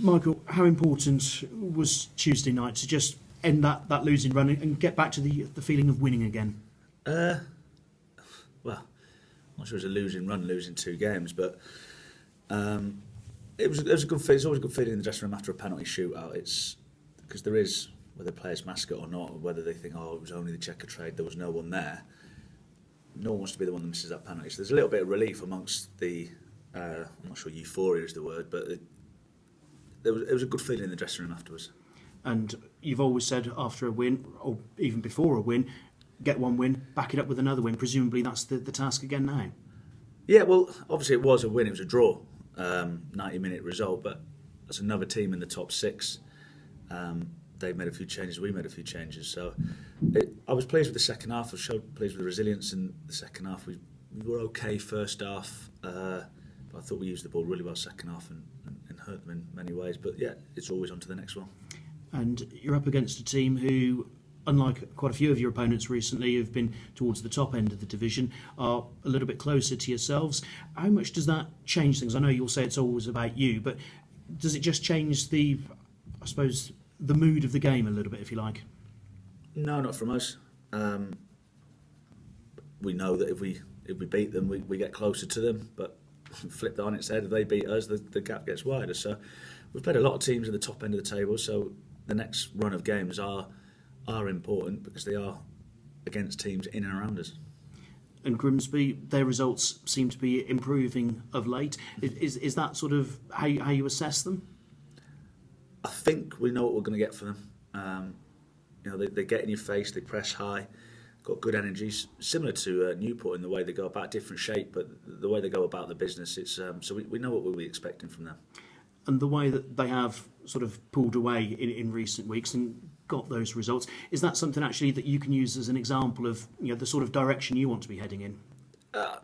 Michael, how important was Tuesday night to just end that losing run and get back to the feeling of winning again? Well, I'm not sure it was a losing run, losing 2 games, but it was a good feeling. It's always a good feeling in the dressing room after a penalty shootout. It's because there is, whether players mask it or not, or whether they think, oh, it was only the checker trade, there was no one there. No one wants to be the one that misses that penalty. So there's a little bit of relief amongst the, I'm not sure euphoria is the word, but it was a good feeling in the dressing room afterwards. And you've always said after a win, or even before a win, get one win, back it up with another win. Presumably that's the task again now. Yeah, well, obviously it was a win. It was a draw, 90-minute result. But as another team in the top 6, they made a few changes. We made a few changes. So I was pleased with the second half. I was pleased with the resilience in the second half. We were okay first half. But I thought we used the ball really well second half and hurt them in many ways. But yeah, it's always on to the next one. And you're up against a team who, unlike quite a few of your opponents recently who've been towards the top end of the division, are a little bit closer to yourselves. How much does that change things? I know you'll say it's always about you, but does it just change the mood of the game a little bit, if you like? No, not from us. We know that if we beat them, we get closer to them, but flip that on its head, if they beat us, the gap gets wider. So we've played a lot of teams at the top end of the table, so the next run of games are important because they are against teams in and around us. And Grimsby, their results seem to be improving of late. Is that sort of how you assess them? I think we know what we're going to get from them. They get in your face, they press high, got good energies, similar to Newport in the way they go about, different shape, but the way they go about the business, it's so we know what we'll be expecting from them. And the way that they have sort of pulled away in recent weeks and got those results, is that something actually that you can use as an example of the sort of direction you want to be heading in? I'm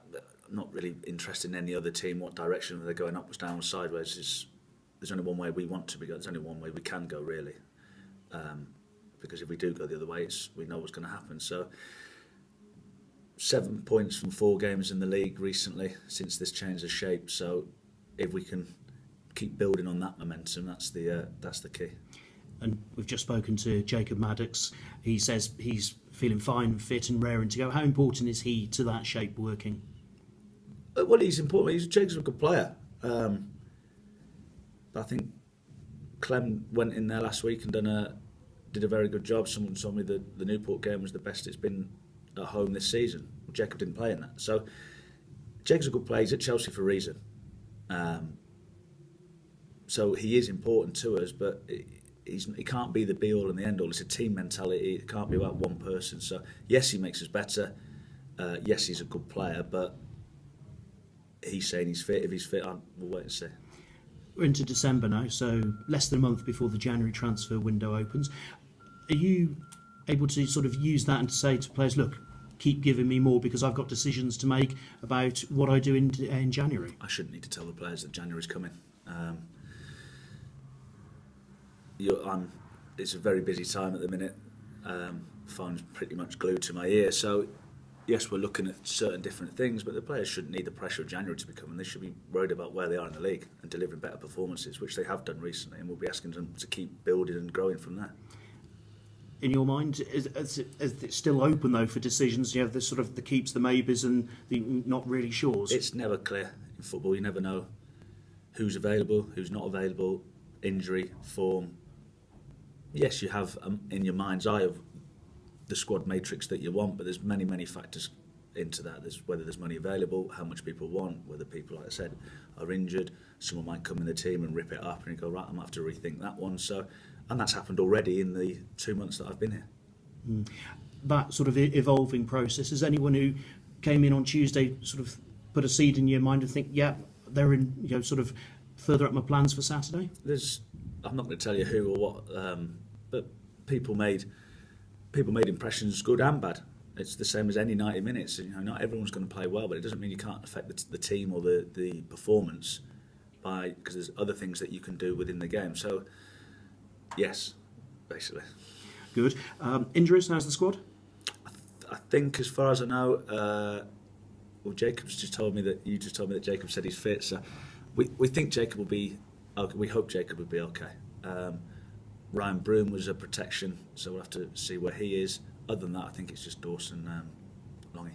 not really interested in any other team, what direction they're going, upwards, downwards, sideways. There's only one way we want to be going. There's only one way we can go, really. Because if we do go the other way, we know what's going to happen. So 7 points from 4 games in the league recently since this change of shape. So if we can keep building on that momentum, that's the key. And we've just spoken to Jacob Maddox. He says he's feeling fine, fit and raring to go. How important is he to that shape working? Well, he's important. Jacob's a good player. I think Clem went in there last week and did a very good job. Someone told me that the Newport game was the best it's been at home this season. Jacob didn't play in that. So Jacob's a good player. He's at Chelsea for a reason. So he is important to us, but he can't be the be-all and the end-all. It's a team mentality. It can't be about one person. So yes, he makes us better. Yes, he's a good player, but he's saying he's fit. If he's fit, we'll wait and see. We're into December now, so less than a month before the January transfer window opens. Are you able to sort of use that and to say to players, look, keep giving me more because I've got decisions to make about what I do in January? I shouldn't need to tell the players that January's coming. It's a very busy time at the minute. Phone's pretty much glued to my ear. So, yes, we're looking at certain different things, but the players shouldn't need the pressure of January to be coming. They should be worried about where they are in the league and delivering better performances, which they have done recently, and we'll be asking them to keep building and growing from there. In your mind, is it still open though for decisions? You have the sort of the keeps, the maybes, and the not really sures. It's never clear in football. You never know who's available, who's not available, injury, form. Yes, you have in your mind's eye of the squad matrix that you want, but there's many factors into that. There's whether there's money available, how much people want, whether people, like I said, are injured. Someone might come in the team and rip it up, and you go, right, I'm going to have to rethink that one. So, and that's happened already in the 2 months that I've been here. That sort of evolving process. Has anyone who came in on Tuesday sort of put a seed in your mind and think, yeah, they're in, sort of further up my plans for Saturday? I'm not going to tell you who or what, but people made impressions, good and bad. It's the same as any 90 minutes. Not everyone's going to play well, but it doesn't mean you can't affect the team or the performance because there's other things that you can do within the game. So, yes, basically. Good. Injuries, how's the squad? I think, as far as I know, Jacob's just told me that Jacob said he's fit. So we think Jacob will be we hope Jacob would be okay. Ryan Broom was a protection, so we'll have to see where he is. Other than that, I think it's just Dawson Longy.